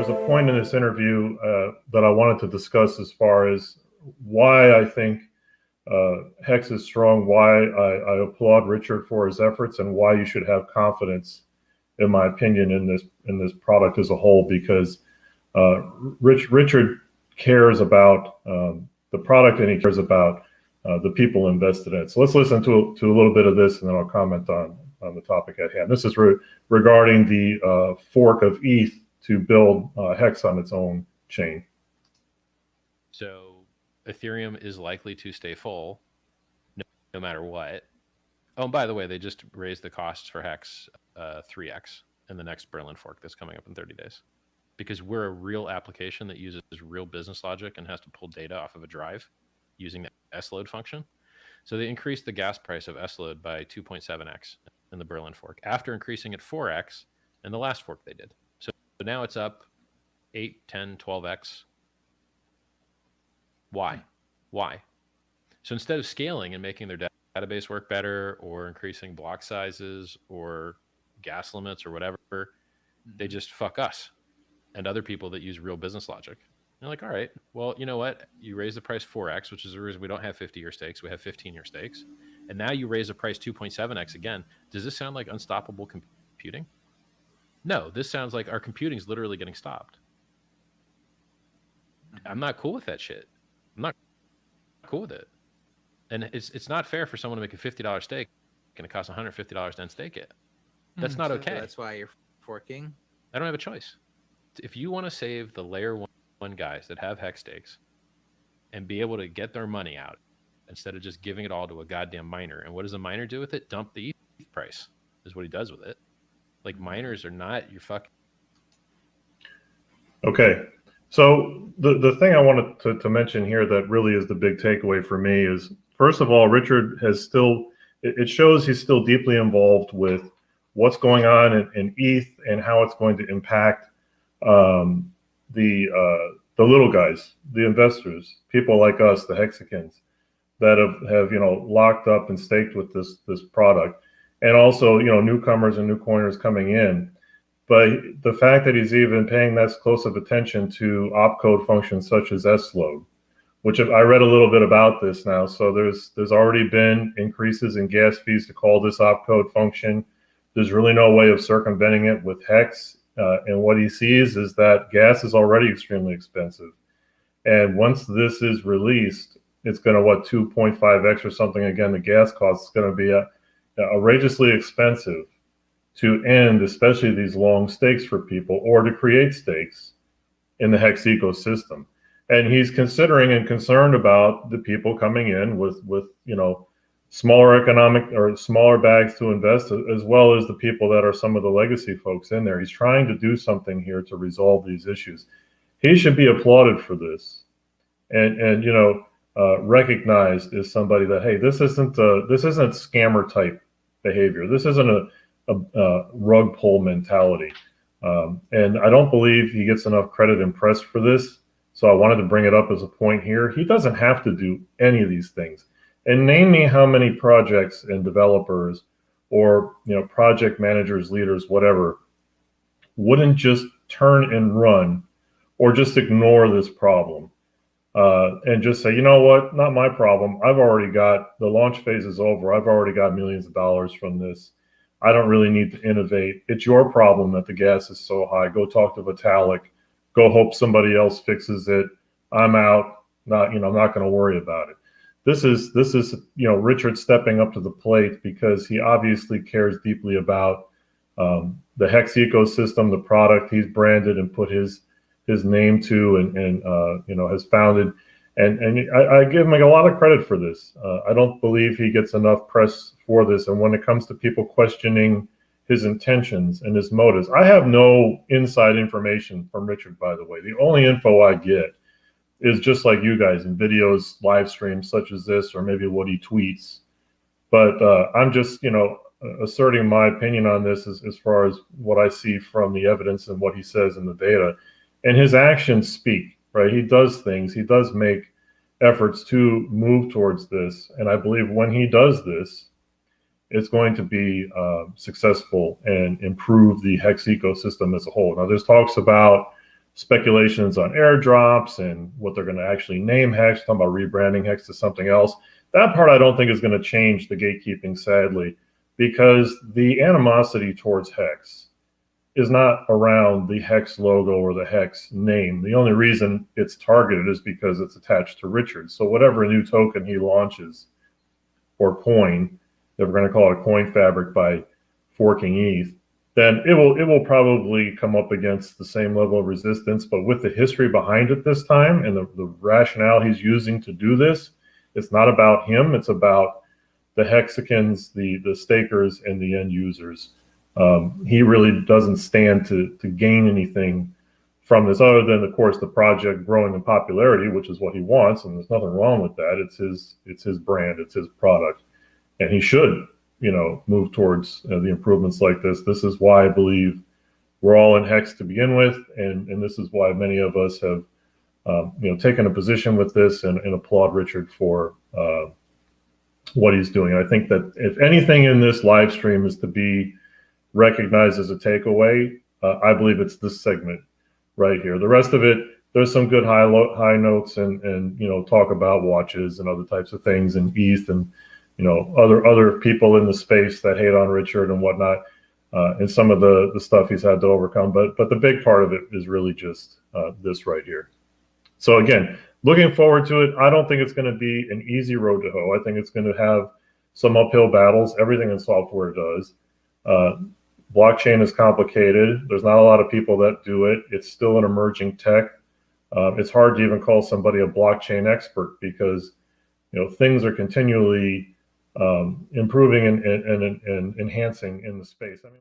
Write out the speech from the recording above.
there's a point in this interview that I wanted to discuss as far as why I think HEX is strong, why I applaud Richard for his efforts, and why you should have confidence, in my opinion, in this product as a whole. Because Richard cares about the product, and he cares about the people invested in it. So let's listen to a little bit of this, and then I'll comment on the topic at hand. This is regarding the fork of ETH to build HEX on its own chain. So Ethereum is likely to stay full no matter what. Oh, and by the way, they just raised the costs for HEX 3x in the next Berlin fork that's coming up in 30 days. Because we're a real application that uses real business logic and has to pull data off of a drive using the S-load function. So they increased the gas price of S-load by 2.7x in the Berlin fork after increasing it 4x in the last fork they did. So now it's up 8, 10, 12x. Why? So instead of scaling and making their database work better or increasing block sizes or gas limits or whatever, they just fuck us and other people that use real business logic. They're like, all right, well, you know what? You raise the price 4x, which is the reason we don't have 50-year stakes. We have 15-year stakes. And now you raise the price 2.7x again. Does this sound like unstoppable computing? No, this sounds like our computing is literally getting stopped. I'm not cool with that shit. I'm not cool with it. And it's not fair for someone to make a $50 stake and it costs $150 to unstake it. That's not okay. That's why you're forking? I don't have a choice. If you want to save the layer one guys that have HEX stakes and be able to get their money out instead of just giving it all to a goddamn miner. And what does a miner do with it? Dump the ETH price is what he does with it. Like, miners are not your fucking... Okay. So the thing I wanted to mention here that really is the big takeaway for me is, first of all, Richard has it shows he's still deeply involved with what's going on in ETH and how it's going to impact the little guys, the investors, people like us, the Hexicans, that have locked up and staked with this product, and also newcomers and new coiners coming in. But the fact that he's even paying that close of attention to opcode functions such as S-load, which I read a little bit about this now. So there's already been increases in gas fees to call this opcode function. There's really no way of circumventing it with HEX. And what he sees is that gas is already extremely expensive. And once this is released, it's going to, 2.5x or something. Again, the gas cost is going to be outrageously expensive to end, especially these long stakes for people, or to create stakes in the HEX ecosystem. And he's considering and concerned about the people coming in with smaller economic or smaller bags to invest, as well as the people that are some of the legacy folks in there. He's trying to do something here to resolve these issues. He should be applauded for this, and recognized as somebody that, hey, this isn't scammer type behavior. This isn't a rug pull mentality, and I don't believe he gets enough credit and press for this. So I wanted to bring it up as a point here. He doesn't have to do any of these things. And name me how many projects and developers or project managers, leaders, whatever, wouldn't just turn and run or just ignore this problem and just say, you know what, not my problem. I've already got, the launch phase is over. I've already got millions of dollars from this. I don't really need to innovate. It's your problem that the gas is so high. Go talk to Vitalik. Go hope somebody else fixes it. I'm out. I'm not going to worry about it. This is Richard stepping up to the plate because he obviously cares deeply about the HEX ecosystem, the product he's branded and put his name to, and has founded. And I give him a lot of credit for this. I don't believe he gets enough press for this. And when it comes to people questioning his intentions and his motives, I have no inside information from Richard, by the way. The only info I get is just like you guys in videos, live streams such as this, or maybe what he tweets. But I'm just, asserting my opinion on this as far as what I see from the evidence and what he says in the data. And his actions speak, right? He does things. He does make efforts to move towards this. And I believe when he does this, it's going to be successful and improve the HEX ecosystem as a whole. Now, there's talks about speculations on airdrops and what they're going to actually name HEX, talking about rebranding HEX to something else. That part I don't think is going to change the gatekeeping, sadly, because the animosity towards HEX is not around the HEX logo or the HEX name. The only reason it's targeted is because it's attached to Richard. So whatever new token he launches or coin, if we're going to call it a coin fabric by forking ETH, then it will probably come up against the same level of resistance. But with the history behind it this time and the rationale he's using to do this, it's not about him. It's about the Hexicans, the stakers, and the end users. He really doesn't stand to gain anything from this other than, of course, the project growing in popularity, which is what he wants, and there's nothing wrong with that. It's his brand, it's his product, and he should, move towards the improvements like this. This is why I believe we're all in HEX to begin with, and this is why many of us have, taken a position with this and applaud Richard for what he's doing. I think that if anything in this live stream is to be recognized as a takeaway, I believe it's this segment right here. The rest of it, there's some good high notes and talk about watches and other types of things and ETH and other people in the space that hate on Richard and whatnot, and some of the stuff he's had to overcome. But the big part of it is really just this right here. So again, looking forward to it. I don't think it's going to be an easy road to hoe. I think it's going to have some uphill battles. Everything in software does. Blockchain is complicated. There's not a lot of people that do it. It's still an emerging tech. It's hard to even call somebody a blockchain expert because things are continually improving and enhancing in the space. I mean,